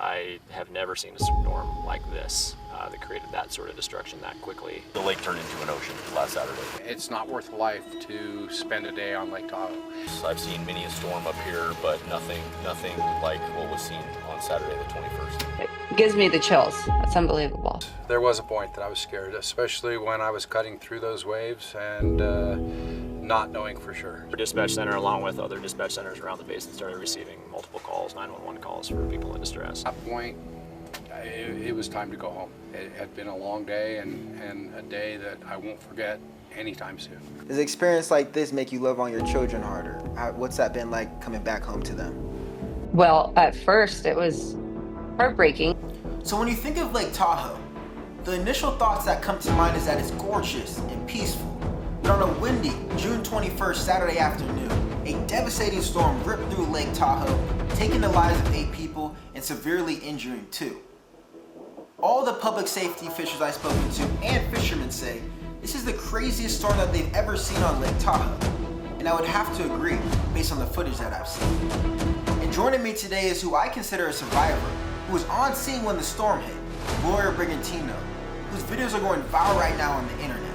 I have never seen a storm like this that created that sort of destruction that quickly. The lake turned into an ocean last Saturday. It's not worth a life to spend a day on Lake Tahoe. I've seen many a storm up here, but nothing like what was seen on Saturday the 21st. It gives me the chills. It's unbelievable. There was a point that I was scared, especially when I was cutting through those waves and not knowing for sure. Our dispatch center, along with other dispatch centers around the basin, started receiving multiple calls, 911 calls for people in distress. At that point, it was time to go home. It had been a long day and a day that I won't forget anytime soon. Does an experience like this make you love on your children harder? What's that been like coming back home to them? Well, at first it was heartbreaking. So when you think of Lake Tahoe, the initial thoughts that come to mind is that it's gorgeous and peaceful. But on a windy June 21st Saturday afternoon, a devastating storm ripped through Lake Tahoe, taking the lives of 8 people and severely injuring 2. All the public safety officials I've spoken to and fishermen say this is the craziest storm that they've ever seen on Lake Tahoe. And I would have to agree based on the footage that I've seen. And joining me today is who I consider a survivor, who was on scene when the storm hit, Gloria, whose videos are going viral right now on the internet.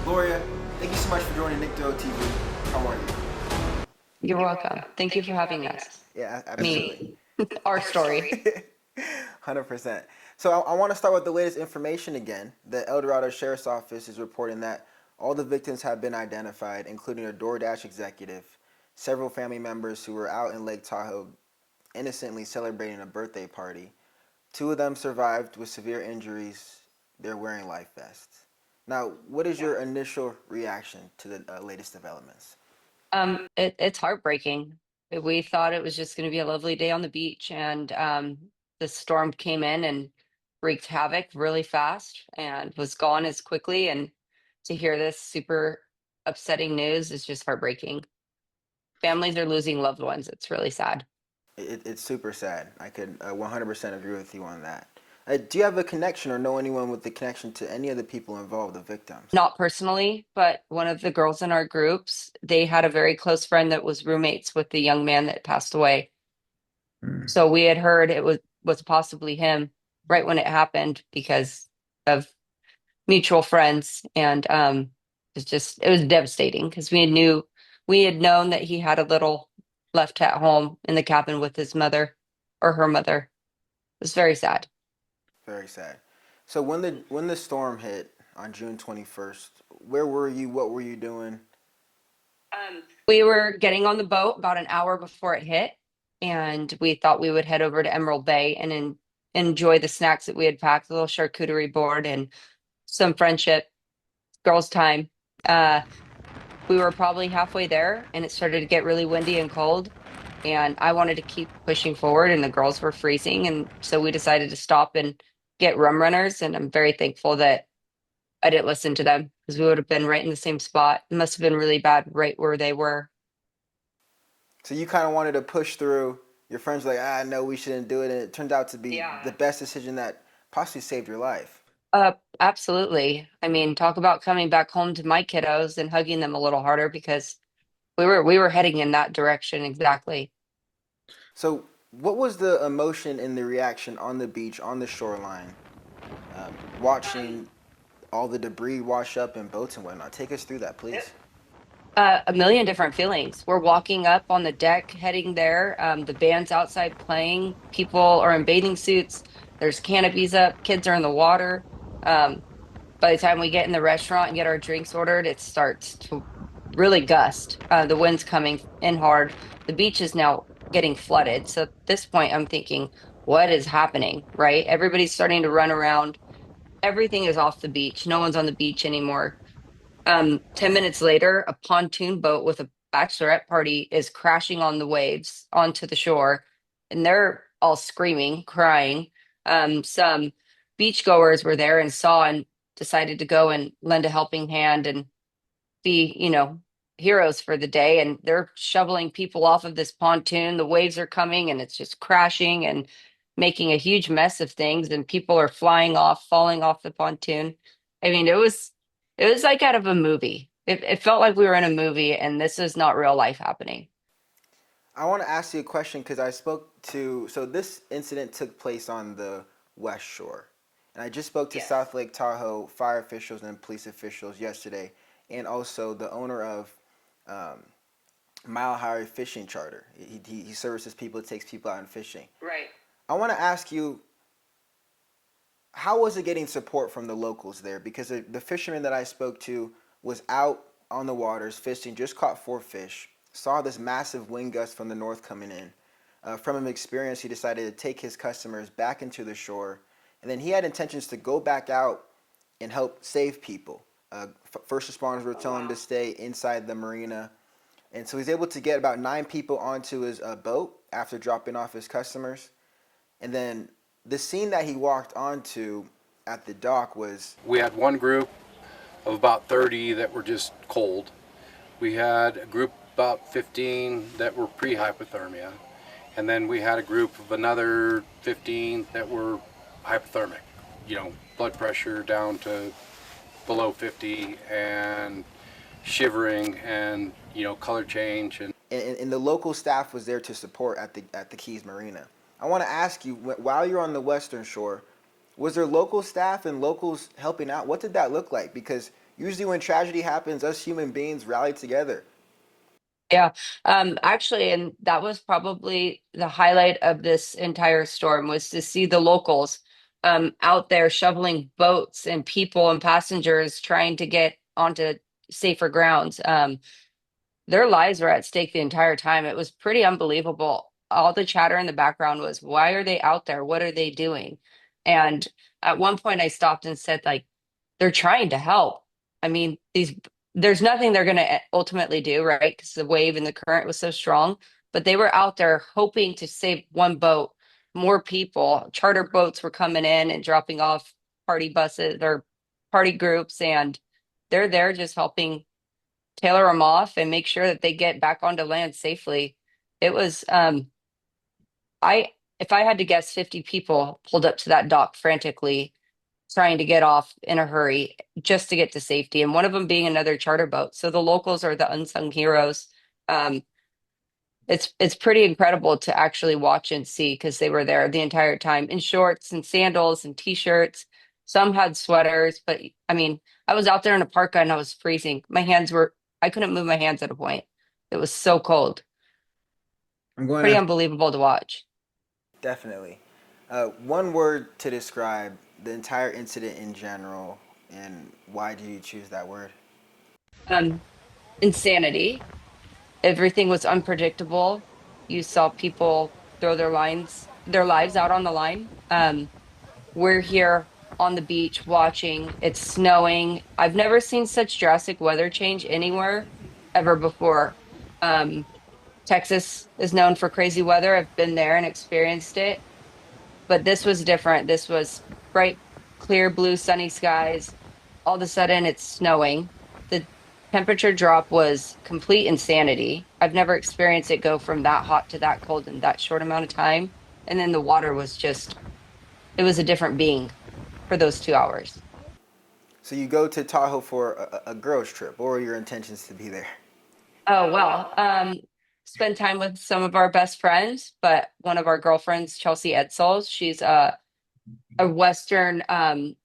Gloria, thank you so much for joining Nick Tahoe TV. How are you? You're welcome. Thank you for having us. Yeah, absolutely. Our story. 100%. So I want to start with the latest information again. The El Dorado Sheriff's Office is reporting that all the victims have been identified, including a DoorDash executive, several family members who were out in Lake Tahoe innocently celebrating a birthday party. 2 of them survived with severe injuries. They're wearing life vests. Now, what is your initial reaction to the latest developments? It's heartbreaking. We thought it was just going to be a lovely day on the beach, and the storm came in and wreaked havoc really fast and was gone as quickly. And to hear this super upsetting news is just heartbreaking. Families are losing loved ones. It's really sad. It's super sad. I could 100% agree with you on that. Do you have a connection or know anyone with the connection to any of the people involved, the victims? Not personally, but one of the girls in our groups, they had a very close friend that was roommates with the young man that passed away. So we had heard it was possibly him right when it happened because of mutual friends. And it was devastating because we had known that he had a little left at home in the cabin with his mother or her mother. It was very sad. Very sad. So when the storm hit on June 21st, where were you? What were you doing? We were getting on the boat about an hour before it hit, and we thought we would head over to Emerald Bay and enjoy the snacks that we had packed, a little charcuterie board and some friendship, girls' time. We were probably halfway there, and it started to get really windy and cold, and I wanted to keep pushing forward, and the girls were freezing, and so we decided to stop and get rum runners, and I'm very thankful that I didn't listen to them because we would have been right in the same spot. It must have been really bad right where they were. So you kind of wanted to push through. Your friends were like, no, we shouldn't do it. And it turned out to be the best decision that possibly saved your life. Absolutely. I mean, talk about coming back home to my kiddos and hugging them a little harder because we were heading in that direction exactly. So what was the emotion and the reaction on the beach, on the shoreline, watching all the debris wash up in boats and whatnot? Take us through that, please. A million different feelings. We're walking up on the deck, heading there. The band's outside playing. People are in bathing suits. There's canopies up. Kids are in the water. By the time we get in the restaurant and get our drinks ordered, it starts to really gust. The wind's coming in hard. The beach is now getting flooded. So at this point, I'm thinking, what is happening, right? Everybody's starting to run around. Everything is off the beach. No one's on the beach anymore. 10 minutes later, a pontoon boat with a bachelorette party is crashing on the waves onto the shore, and they're all screaming, crying. Some beachgoers were there and saw and decided to go and lend a helping hand and be, heroes for the day. And they're shoveling people off of this pontoon. The waves are coming and it's just crashing and making a huge mess of things. And people are flying off, falling off the pontoon. I mean, it was like out of a movie. It felt like we were in a movie and this is not real life happening. I want to ask you a question because I spoke to. So this incident took place on the West Shore, and I just spoke to Yes. South Lake Tahoe fire officials and police officials yesterday, and also the owner of um, Mile High Fishing Charter. He services people, takes people out and fishing. Right. I want to ask you, how was it getting support from the locals there? Because the fisherman that I spoke to was out on the waters fishing, just caught 4 fish, saw this massive wind gust from the north coming in. From an experience, he decided to take his customers back into the shore, and then he had intentions to go back out and help save people. First responders were telling him to stay inside the marina, and so he's able to get about 9 people onto his boat after dropping off his customers. And then the scene that he walked onto at the dock was We had one group of about 30 that were just cold. We had a group about 15 that were pre-hypothermia. And then we had a group of another 15 that were hypothermic. Blood pressure down to below 50 and shivering and, color change. and the local staff was there to support at the Keys Marina. I want to ask you, while you're on the Western Shore, was there local staff and locals helping out? What did that look like? Because usually when tragedy happens, us human beings rally together. Yeah. Actually, and that was probably the highlight of this entire storm was to see the locals out there shoveling boats and people and passengers trying to get onto safer grounds. Their lives were at stake the entire time. It was pretty unbelievable. All the chatter in the background was, why are they out there? What are they doing? And at one point I stopped and said, like, they're trying to help. I mean, there's nothing they're going to ultimately do, right? Because the wave and the current was so strong, but they were out there hoping to save one boat, more people. Charter boats were coming in and dropping off party buses or party groups, and they're there just helping tailor them off and make sure that they get back onto land safely. It was, I, if I had to guess, 50 people pulled up to that dock frantically trying to get off in a hurry just to get to safety, and one of them being another charter boat. So the locals are the unsung heroes. Um, it's pretty incredible to actually watch and see because they were there the entire time in shorts and sandals and t-shirts. Some had sweaters, but I mean, I was out there in a parka and I was freezing. I couldn't move my hands at a point. It was so cold. I'm going Pretty to unbelievable to watch. definitely. One word to describe the entire incident in general, and why do you choose that word? Um, Insanity. Everything was unpredictable. You saw people throw their lives out on the line. We're here on the beach watching. It's snowing. I've never seen such drastic weather change anywhere ever before. Um, Texas is known for crazy weather. I've been there and experienced it, but this was different. This was bright, clear blue, sunny skies. All of a sudden, it's snowing. The temperature drop was complete insanity. I've never experienced it go from that hot to that cold in that short amount of time. And then the water was just, it was a different being for those 2 hours. So you go to Tahoe for a girls trip, or were your intentions to be there? Oh, well, spend time with some of our best friends, but one of our girlfriends, Chelsea Edsall, she's a Western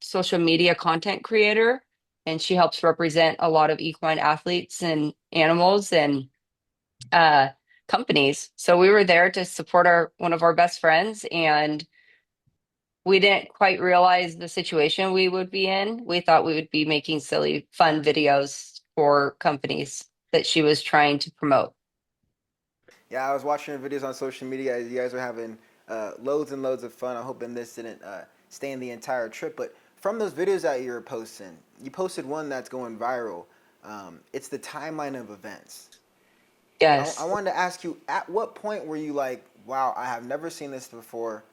social media content creator, and she helps represent a lot of equine athletes and animals and uh, companies. So we were there to support our one of our best friends, and we didn't quite realize the situation we would be in. We thought we would be making silly, fun videos for companies that she was trying to promote. Yeah, I was watching your videos on social media. You guys were having loads and loads of fun. I'm hoping this didn't stay in the entire trip. But from those videos that you were posting, you posted one that's going viral. It's the timeline of events. I Yes. wanted to ask you, at what point were you like, wow, I have never seen this before.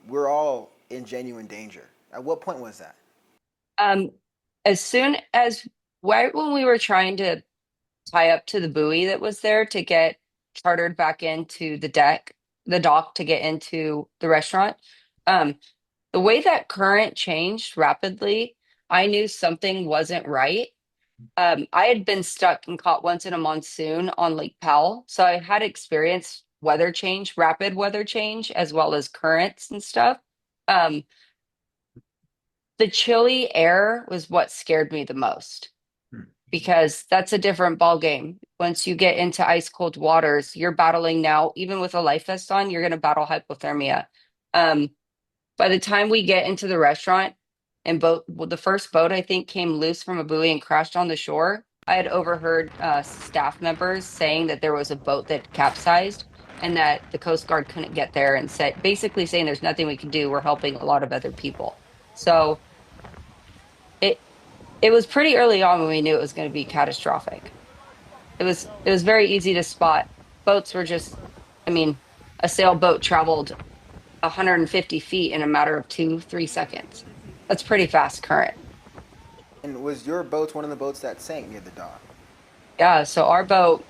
We're all in genuine danger. At what point was that? Um, as soon as right when we were trying to tie up to the buoy that was there to get chartered back into the dock to get into the restaurant. Um, the way that current changed rapidly, I knew something wasn't right. I had been stuck and caught once in a monsoon on Lake Powell, so I had experienced weather change, rapid weather change, as well as currents and stuff. Um, the chilly air was what scared me the most because that's a different ball game. Once you get into ice cold waters, you're battling now, even with a life vest on, you're going to battle hypothermia. Um, by the time we get into the restaurant and well, the first boat I think came loose from a buoy and crashed on the shore. I had overheard staff members saying that there was a boat that capsized and that the Coast Guard couldn't get there and said basically saying there's nothing we can do. We're helping a lot of other people. So it it was pretty early on when we knew it was going to be catastrophic. It was very easy to spot. Boats were just, I mean, a sailboat traveled 150 feet in a matter of 2, 3 seconds. That's pretty fast current. And was your boat one of the boats that sank near the dock? Yeah, so our boat,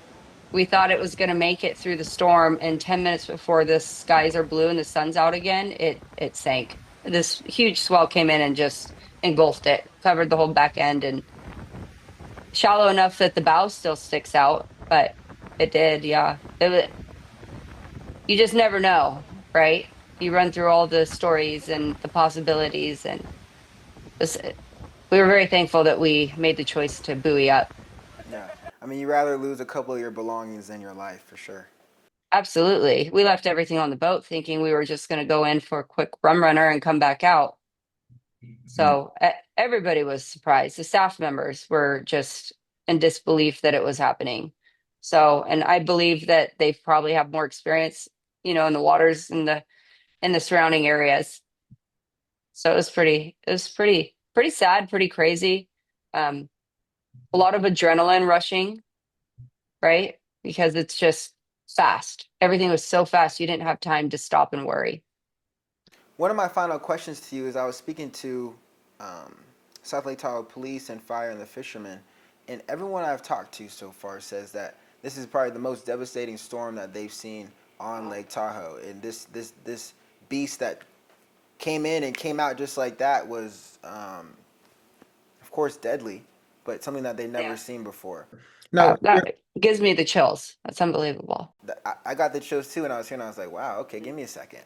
we thought it was going to make it through the storm, and 10 minutes before the skies are blue and the sun's out again, it sank. This huge swell came in and just engulfed it, covered the whole back end, and shallow enough that the bow still sticks out, but it did, yeah. You just never know, right? You run through all the stories and the possibilities, and this, we were very thankful that we made the choice to buoy up. Yeah. I mean, you rather lose a couple of your belongings than your life, for sure. Absolutely. We left everything on the boat thinking we were just going to go in for a quick rum runner and come back out. So everybody was surprised. The staff members were just in disbelief that it was happening. So, and I believe that they probably have more experience, in the waters in the surrounding areas. So it was pretty sad, pretty crazy. Um, a lot of adrenaline rushing, right? Because it's just fast. Everything was so fast, you didn't have time to stop and worry. One of my final questions to you is I was speaking to um, South Lake Tahoe police and fire and the fishermen, and everyone I've talked to so far says that this is probably the most devastating storm that they've seen on Lake Tahoe. And this beast that came in and came out just like that was, of course, deadly, but something that they've never Yeah. seen before. Wow, Now, that gives me the chills. That's unbelievable. I got the chills too, and I was here and I was like, wow, okay, give me a second.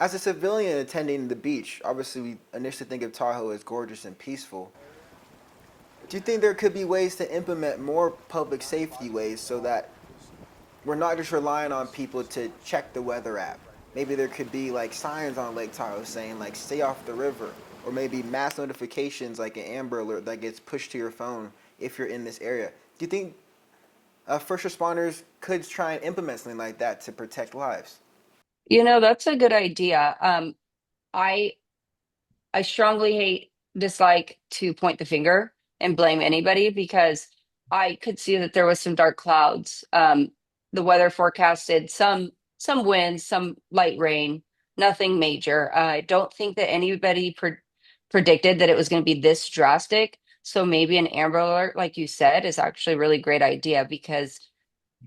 As a civilian attending the beach, obviously we initially think of Tahoe as gorgeous and peaceful. Do you think there could be ways to implement more public safety ways so that we're not just relying on people to check the weather app? Maybe there could be like signs on Lake Tahoe saying like stay off the river, or maybe mass notifications like an Amber Alert that gets pushed to your phone if you're in this area. Do you think first responders could try and implement something like that to protect lives? That's a good idea. I I strongly dislike to point the finger and blame anybody because I could see that there was some dark clouds. The weather forecasted some winds, some light rain, nothing major. I don't think that anybody predicted that it was going to be this drastic. So maybe an Amber Alert, like you said, is actually a really great idea because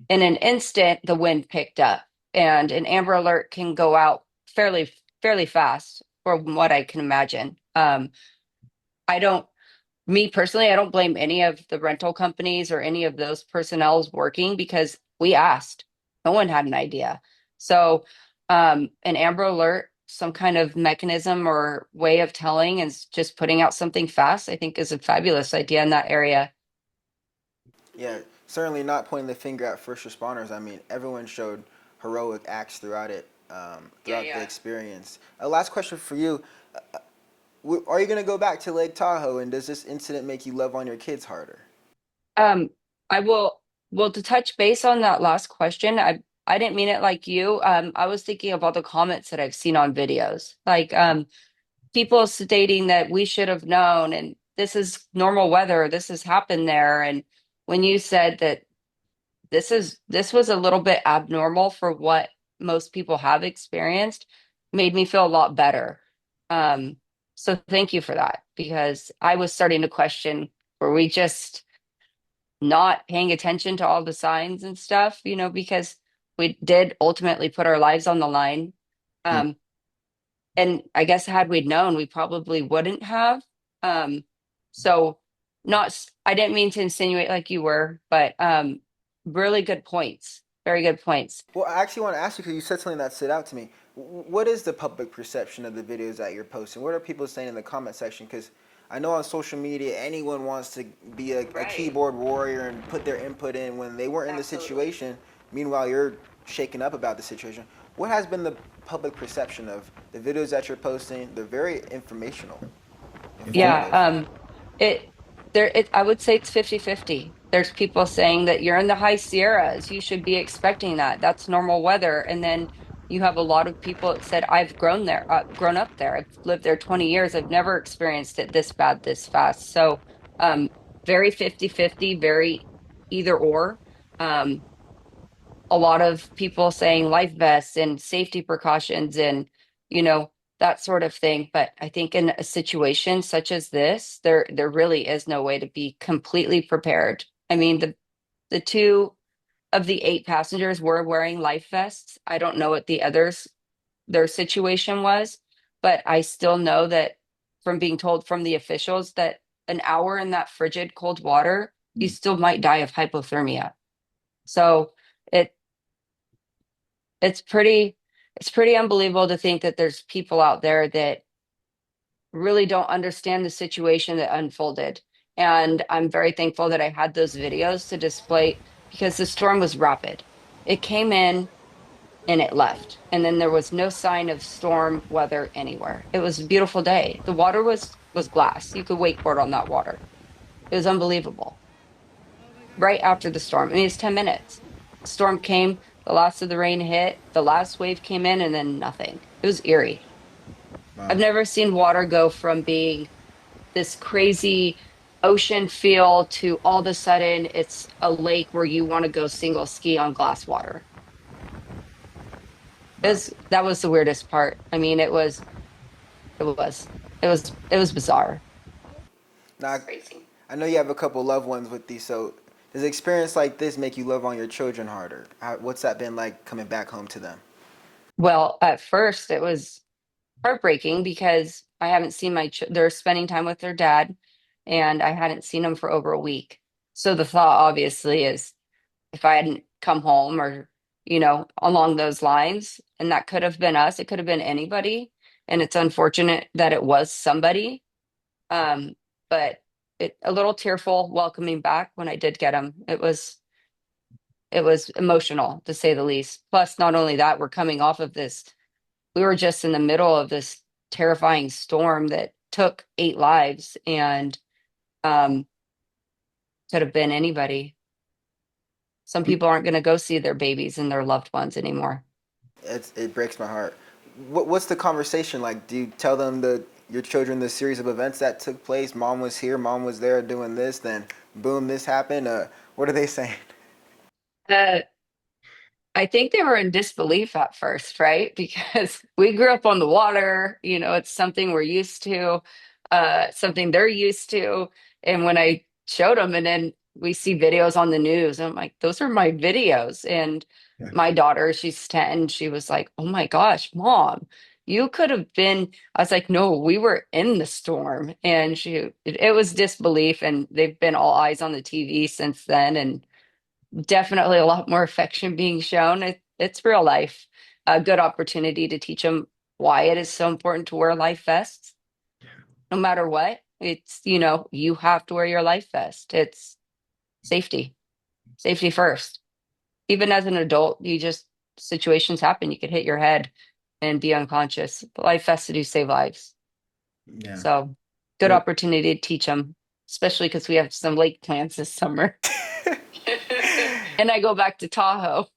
in an instant the wind picked up, and an Amber Alert can go out fairly fast from what I can imagine. I don't, me personally, I don't blame any of the rental companies or any of those personnel's working because we asked. No one had an idea. So, an Amber Alert, some kind of mechanism or way of telling and just putting out something fast, I think is a fabulous idea in that area. Yeah, certainly not pointing the finger at first responders. I mean, everyone showed heroic acts throughout it, Yeah, throughout the yeah. experience. Last question for you: are you going to go back to Lake Tahoe, and does this incident make you love on your kids harder? Um, I will, well, to touch base on that last question, I didn't mean it like you. I was thinking of all the comments that I've seen on videos, like people stating that we should have known and this is normal weather, this has happened there. And when you said that this was a little bit abnormal for what most people have experienced, made me feel a lot better. Um, so thank you for that because I was starting to question, were we just not paying attention to all the signs and stuff, because we did ultimately put our lives on the line. Hmm. Um, and I guess had we known, we probably wouldn't have. Um, so Not, I didn't mean to insinuate like you were, but really good points. Very good points. Well, I actually want to ask you because you said something that stood out to me. What is the public perception of the videos that you're posting? What are people saying in the comment section? Because I know on social media, anyone wants to be a Right. keyboard warrior and put their input in when they weren't in the Absolutely. situation. Meanwhile, you're shaken up about the situation. What has been the public perception of the videos that you're posting? They're very informational, Yeah, informative. it I would say it's 50-50. There's people saying that you're in the high Sierras, you should be expecting that. That's normal weather. And then you have a lot of people that said, I've grown there, grown up there. I've lived there 20 years. I've never experienced it this bad, this fast. So, very 50-50, very either or. Um, a lot of people saying life vests and safety precautions and you know that sort of thing, but I think in a situation such as this there really is no way to be completely prepared. I mean, the two of the eight passengers were wearing life vests. I don't know what the others their situation was, but I still know that from being told from the officials that an hour in that frigid cold water you still might die of hypothermia. So it it's pretty it's pretty unbelievable to think that there's people out there that really don't understand the situation that unfolded. And I'm very thankful that I had those videos to display because the storm was rapid. It came in and it left. And then there was no sign of storm weather anywhere. It was a beautiful day. The water was glass. You could wakeboard on that water. It was unbelievable. Right after the storm. I mean, it's 10 minutes. Storm came, the last of the rain hit, the last wave came in, and then nothing. It was eerie. I've Wow. never seen water go from being this crazy ocean feel to all of a sudden it's a lake where you want to go single ski on glass water. Wow. That was the weirdest part. I mean, it was bizarre. Now, Crazy. I know you have a couple loved ones with these, so does an experience like this make you love on your children harder? What's that been like coming back home to them? Well, at first it was heartbreaking because I haven't seen they're spending time with their dad and I hadn't seen them for over a week. So the thought obviously is if I hadn't come home or, along those lines, and that could have been us, it could have been anybody. And it's unfortunate that it was somebody. Um, but a little tearful welcoming back when I did get them. It was emotional to say the least. Plus, not only that, we're coming off of this we were just in the middle of this terrifying storm that took eight lives and um, could have been anybody. Some people aren't going to go see their babies and their loved ones anymore. It breaks my heart. What's the conversation like? Do you tell them your children the series of events that took place? Mom was here, mom was there doing this, then boom, this happened. What are they saying? Uh, I think they were in disbelief at first, right? Because we grew up on the water, it's something we're used to, something they're used to. And when I showed them, and then we see videos on the news, I'm like, those are my videos. And my daughter, she's 10, she was like, oh my gosh, mom, you could have been. I was like, no, we were in the storm. And it was disbelief. And they've been all eyes on the TV since then. And definitely a lot more affection being shown. It's real life. A good opportunity to teach them why it is so important to wear life vests, no matter what. It's, you have to wear your life vest. It's safety, safety first. Even as an adult, situations happen. You could hit your head and be unconscious. The life vests do save lives. Yeah. So, good opportunity to teach them, especially because we have some lake plans this summer. And I go back to Tahoe.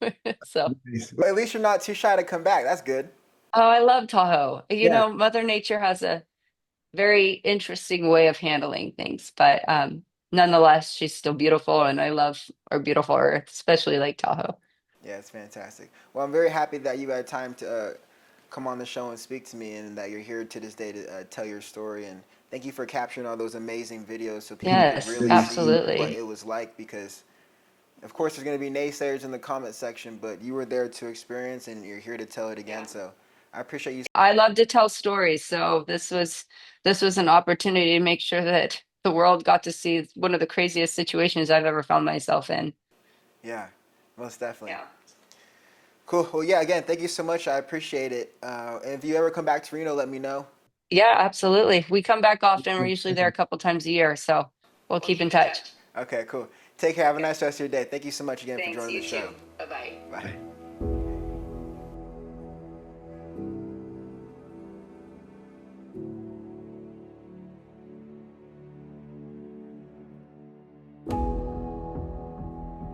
So, Well, at least you're not too shy to come back. That's good. oh, I love Tahoe. Yeah. Mother Nature has a very interesting way of handling things, but nonetheless, she's still beautiful, and I love our beautiful Earth, especially Lake Tahoe. Yeah, it's fantastic. Well, I'm very happy that you had time to come on the show and speak to me, and that you're here to this day to tell your story. And thank you for capturing all those amazing videos so people could Yes, really see what absolutely. it was like. Because, of course, there's going to be naysayers in the comment section, but you were there to experience, and you're here to tell it again. Yeah. So I appreciate you. I love to tell stories, so this was an opportunity to make sure that the world got to see one of the craziest situations I've ever found myself in. Yeah, most definitely. Yeah. Cool. Well, yeah. Again, thank you so much. I appreciate it. And if you ever come back to Reno, let me know. Yeah, absolutely. We come back often. We're usually there a couple times a year, so we'll keep in touch. Okay. Cool. Take care. Have a nice rest of your day. Thank you so much again for Thanks, joining you the show. too. Bye-bye. Bye.